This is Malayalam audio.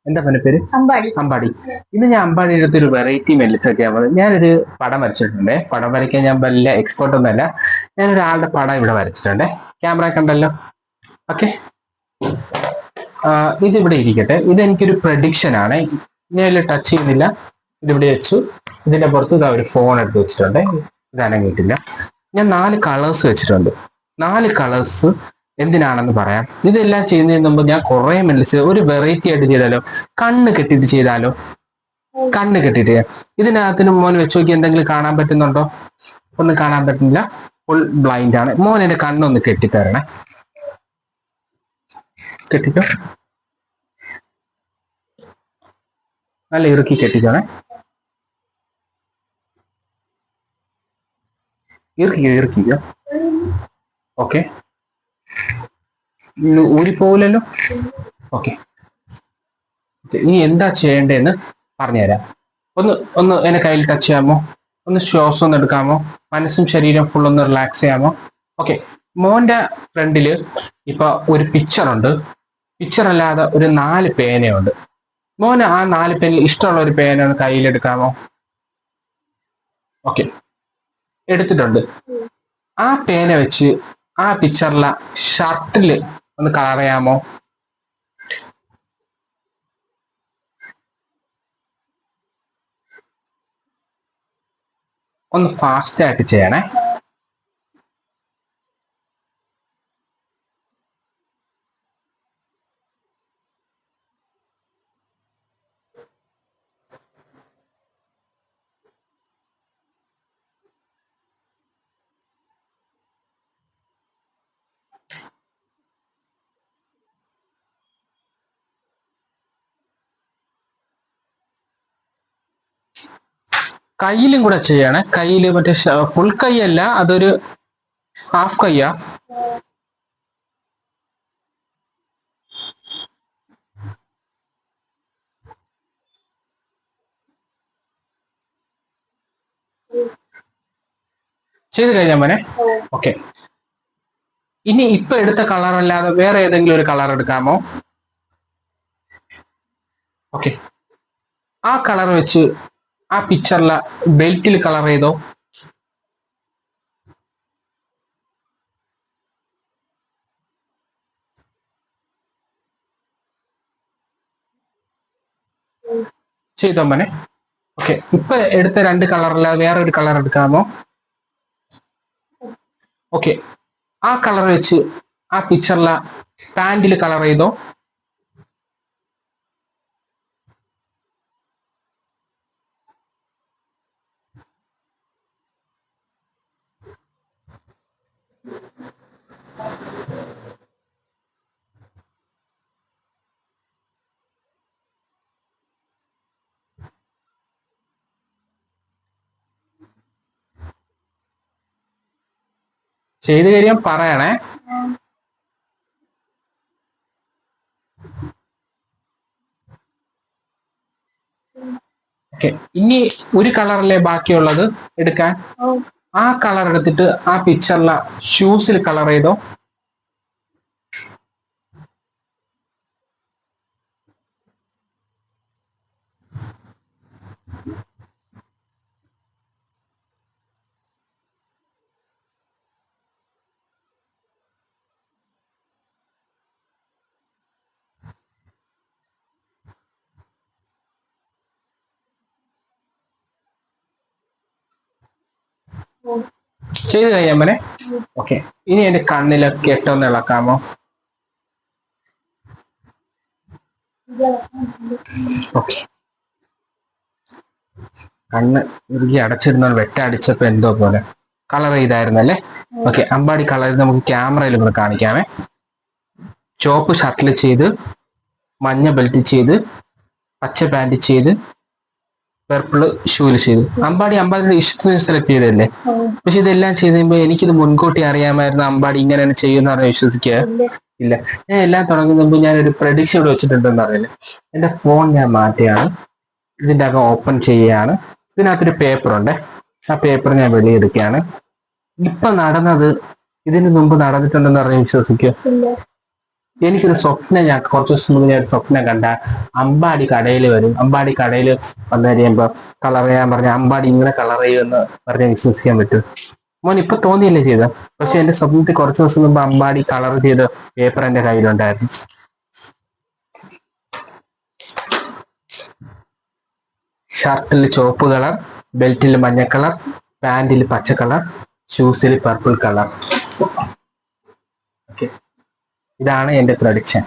എന്താ പറഞ്ഞ പേര്? അമ്പാടി. ഇന്ന് ഞാൻ അമ്പാടിയുടെ അടുത്ത് ഒരു വെറൈറ്റി മെല്ലിസ് ചെയ്യാൻ പോകുന്നത്. ഞാനൊരു പടം വരച്ചിട്ടുണ്ട്. പടം വരയ്ക്കാൻ ഞാൻ വലിയ എക്സ്പേർട്ട് ഒന്നല്ല. ഞാനൊരാളുടെ പടം ഇവിടെ വരച്ചിട്ടുണ്ട്. ക്യാമറ കണ്ടല്ലോ. ഓക്കെ, ഇതിവിടെ ഇരിക്കട്ടെ. ഇതെനിക്കൊരു പ്രഡിക്ഷൻ ആണ്. ഞാൻ ഇതിൽ ടച്ച് ചെയ്യുന്നില്ല. ഇതിവിടെ വെച്ചു. ഇതിന്റെ പുറത്ത് ഇതാ ഒരു ഫോൺ എടുത്ത് വെച്ചിട്ടുണ്ട്. ഇതനങ്ങിയിട്ടില്ല. ഞാൻ 4 കളേഴ്സ് വെച്ചിട്ടുണ്ട്. 4 കളേഴ്സ് എന്തിനാണെന്ന് പറയാം. ഇതെല്ലാം ചെയ്യുന്നതിന് മുമ്പ് ഞാൻ കുറെ മെല്ലിസ് ഒരു വെറൈറ്റി ആയിട്ട് ചെയ്താലോ? കണ്ണ് കെട്ടിട്ട് ചെയ്താലോ? കണ്ണ് കെട്ടിട്ട് ഇതിനകത്തിന് മോൻ വെച്ച് നോക്കി എന്തെങ്കിലും കാണാൻ പറ്റുന്നുണ്ടോ? ഒന്നും കാണാൻ പറ്റുന്നില്ല. ഫുൾ ബ്ലൈൻഡ് ആണ്. മോൻ എന്റെ കണ്ണൊന്ന് കെട്ടിത്തരണേ. കെട്ടിക്കോ. നല്ല ഇറുക്കി കെട്ടിക്കോണേ. ഇറുക്കിക്കോ. ഓക്കെ, ഊരിപ്പോവില്ലല്ലോ. ഓക്കെ, ഇനി എന്താ ചെയ്യേണ്ടതെന്ന് പറഞ്ഞുതരാം. ഒന്ന് എന്നെ കയ്യിൽ ടച്ച് ചെയ്യാമോ? ഒന്ന് ശ്വാസം ഒന്ന് എടുക്കാമോ? മനസ്സും ശരീരം ഫുൾ ഒന്ന് റിലാക്സ് ചെയ്യാമോ? ഓക്കെ, മോന്റെ ഫ്രണ്ടില് ഇപ്പൊ ഒരു പിക്ചർ ഉണ്ട്. പിക്ചർ അല്ലാതെ ഒരു 4 പേനയുണ്ട്. മോന് ആ 4 പേനിൽ ഇഷ്ടമുള്ള ഒരു പേന ഒന്ന് കയ്യിലെടുക്കാമോ? ഓക്കെ, എടുത്തിട്ടുണ്ട്. ആ പേന വെച്ച് ആ പിക്ചറിലെ ഷർട്ടില് ഒന്ന് കളർ ചെയ്യാമോ? ഒന്ന് ഫാസ്റ്റ് ആയിട്ട് ചെയ്യണേ. കയ്യിലും കൂടെ ചെയ്യണേ. കയ്യില് മറ്റേ ഫുൾ കൈയല്ല, അതൊരു ഹാഫ് കയ്യാ. ചെയ്ത് കഴിഞ്ഞാൽ മോനെ. ഓക്കെ, ഇനി ഇപ്പൊ എടുത്ത കളർ അല്ലാതെ വേറെ ഏതെങ്കിലും ഒരു കളർ എടുക്കാമോ? ഓക്കെ, ആ കളർ വെച്ച് ആ പിക്ചറിലെ ബെൽറ്റിൽ കളർ ചെയ്തോ. ചെയ്തോ മോനെ. ഓക്കെ, ഇപ്പൊ എടുത്ത 2 കളറല്ലാതെ വേറെ ഒരു കളർ എടുക്കാമോ? ഓക്കെ, ആ കളർ വെച്ച് ആ പിക്ചറിലെ പാന്റിൽ കളർ ചെയ്തോ. ചെയ്ത് കാര്യം പറയണേ. ഓക്കെ, ഇനി ഒരു കളറല്ലേ ബാക്കിയുള്ളത് എടുക്കാൻ. ആ കളർ എടുത്തിട്ട് ആ പിക്ചറിലെ ഷൂസിൽ കളർ ചെയ്തോ. ചെയ്ത് കഴിയാൻ മോനെ. ഓക്കെ, ഇനി എന്റെ കണ്ണിലൊക്കെ ഇട്ടൊന്ന് ഇളക്കാമോ? ഓക്കെ, കണ്ണ് ഇറുകി അടച്ചിരുന്ന വെട്ടടിച്ചപ്പോ എന്തോ പോലെ കളർ ചെയ്തായിരുന്നല്ലേ. ഓക്കെ, അമ്പാടി കളർ നമുക്ക് ക്യാമറയിൽ കൂടെ കാണിക്കാമേ. ചുവപ്പ് ഷർട്ടിൽ ചെയ്ത്, മഞ്ഞ ബെൽറ്റ് ചെയ്ത്, പച്ച പാന്റ് ചെയ്ത്, പർപ്പിള് ഷൂല് ചെയ്തു. അമ്പാടിയുടെ ഇഷ്ടത്തിന് സെലക്ട് ചെയ്തല്ലേ. പക്ഷെ ഇതെല്ലാം ചെയ്ത് കഴിയുമ്പോ എനിക്കിത് മുൻകൂട്ടി അറിയാമായിരുന്നു അമ്പാടി ഇങ്ങനെ തന്നെ ചെയ്യുന്ന പറഞ്ഞാൽ വിശ്വസിക്കുക ഇല്ല. ഞാൻ എല്ലാം തുടങ്ങുന്ന മുമ്പ് ഞാനൊരു പ്രഡിക്ഷൻ ഇവിടെ വെച്ചിട്ടുണ്ടെന്ന് അറിയില്ല. എന്റെ ഫോൺ ഞാൻ മാറ്റിയാണ്. ഇതിന്റെ അകം ഓപ്പൺ ചെയ്യുകയാണ്. ഇതിനകത്തൊരു പേപ്പർ ഉണ്ട്. ആ പേപ്പർ ഞാൻ വെളിയെടുക്കുകയാണ്. ഇപ്പൊ നടന്നത് ഇതിനു മുമ്പ് നടന്നിട്ടുണ്ടെന്ന് പറഞ്ഞ് വിശ്വസിക്കുക എനിക്കൊരു സ്വപ്നം, ഞാൻ കുറച്ച് ദിവസം മുമ്പ് ഞാൻ ഒരു സ്വപ്നം കണ്ട, അമ്പാടി കടയിൽ വരും, അമ്പാടി കടയിൽ വന്നു കഴിയുമ്പോ കളർ ചെയ്യാൻ പറഞ്ഞ അമ്പാടി ഇങ്ങനെ കളർ ചെയ്യുമെന്ന് പറഞ്ഞാൽ വിശ്വസിക്കാൻ പറ്റും? മോൻ ഇപ്പൊ തോന്നിയല്ലേ ചെയ്ത, പക്ഷെ എന്റെ സ്വപ്നത്തിൽ കുറച്ച് ദിവസം മുമ്പ് അമ്പാടി കളർ ചെയ്ത് പേപ്പർ എന്റെ കയ്യിലുണ്ടായിരുന്നു. ഷർട്ടിൽ ചുവപ്പ് കളർ, ബെൽറ്റിൽ മഞ്ഞ കളർ, പാന്റിൽ പച്ച കളർ, ഷൂസിൽ പർപ്പിൾ കളർ. ഓക്കെ, ഇതാണ് എന്റെ പ്രൊഡിക്ഷൻ.